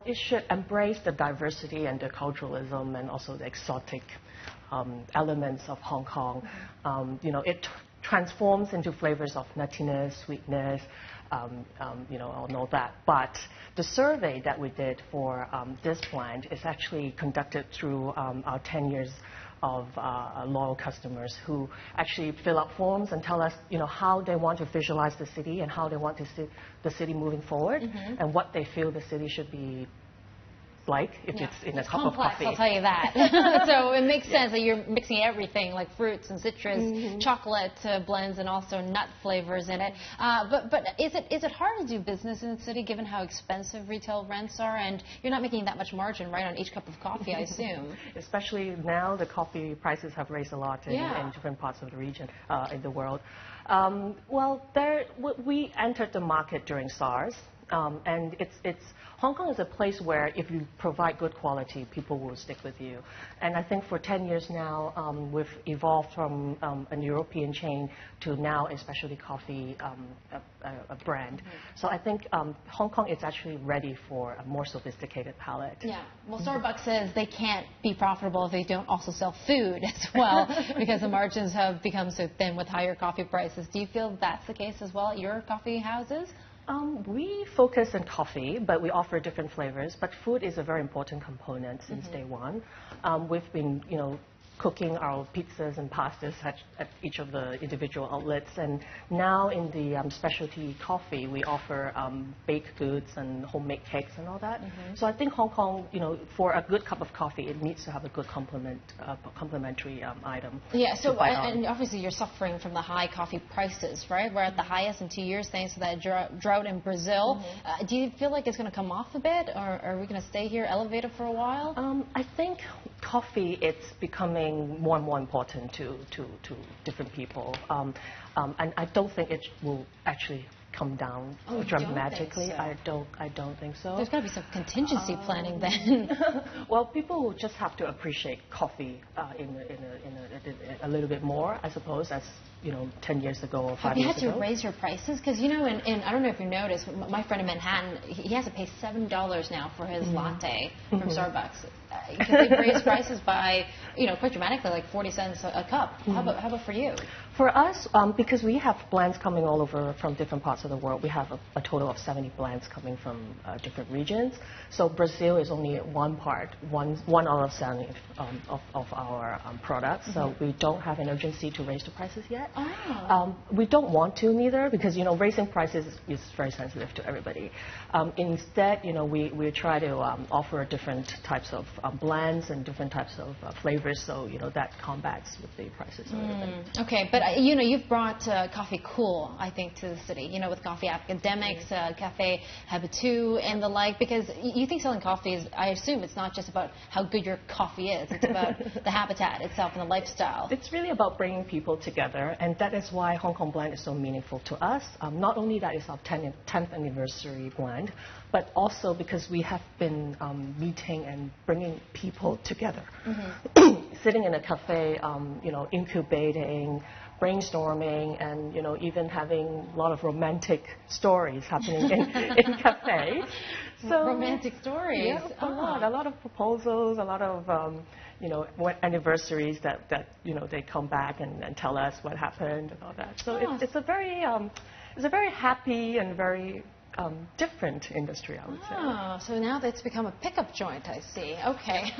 it should embrace the diversity and the culturalism and also the exotic elements of Hong Kong. It transforms into flavors of nuttiness, sweetness, and all that. But the survey that we did for this blend is actually conducted through our 10 years of loyal customers who actually fill out forms and tell us, how they want to visualize the city and how they want to see the city moving forward, and what they feel the city should be like if it's in a cup of coffee. I'll tell you that. So it makes sense that you're mixing everything, like fruits and citrus, chocolate blends, and also nut flavors in it. But is it hard to do business in the city given how expensive retail rents are, and you're not making that much margin, right, on each cup of coffee, I assume? Especially now, the coffee prices have raised a lot in different parts of the region, in the world. We entered the market during SARS. And Hong Kong is a place where if you provide good quality, people will stick with you. And I think for 10 years now, we've evolved from a European chain to now a specialty coffee a brand. So I think Hong Kong is actually ready for a more sophisticated palate. Yeah. Well, Starbucks says they can't be profitable if they don't also sell food as well, because the margins have become so thin with higher coffee prices. Do you feel that's the case as well at your coffee houses? We focus on coffee, but we offer different flavors. But food is a very important component since day one. We've been, cooking our pizzas and pastas at each of the individual outlets. And now in the specialty coffee, we offer baked goods and homemade cakes and all that. So I think Hong Kong, for a good cup of coffee, it needs to have a good complementary item. Yeah, so and obviously you're suffering from the high coffee prices, right? We're at the highest in 2 years thanks to that drought in Brazil. Do you feel like it's going to come off a bit, or are we going to stay here elevated for a while? I think coffee, it's becoming more and more important to different people. And I don't think it will actually come down dramatically. I don't think so. There's got to be some contingency planning then. Well, people will just have to appreciate coffee a little bit more, I suppose, as 10 years ago or 5 years ago. Have you had to raise your prices? Because I don't know if you noticed, my friend in Manhattan, he has to pay $7 now for his latte from Starbucks. Because they've raised prices by, quite dramatically, like 40 cents a cup. How about for you? For us, because we have blends coming all over from different parts of the world, we have a total of 70 blends coming from different regions. So Brazil is only one out of 70 of our products. So we don't have an urgency to raise the prices yet. We don't want to neither, because raising prices is very sensitive to everybody. Instead, we try to offer different types of blends and different types of flavors, so that combats with the prices a little bit. Okay, but you've brought coffee cool, I think, to the city. With Coffee Academïcs, caffè HABITÜ, and the like, because you think selling coffee is, I assume, it's not just about how good your coffee is. It's about the habitat itself and the lifestyle. It's really about bringing people together, and that is why Hong Kong blend is so meaningful to us. Not only that it's our 10th anniversary blend, but also because we have been meeting and bringing people together. Sitting in a cafe, incubating, brainstorming, and even having a lot of romantic stories happening in cafes. So romantic stories. Yeah, a lot of proposals, a lot of anniversaries that they come back and tell us what happened and all that. So it's a very happy and very different industry, I would say. So now it's become a pickup joint, I see. Okay.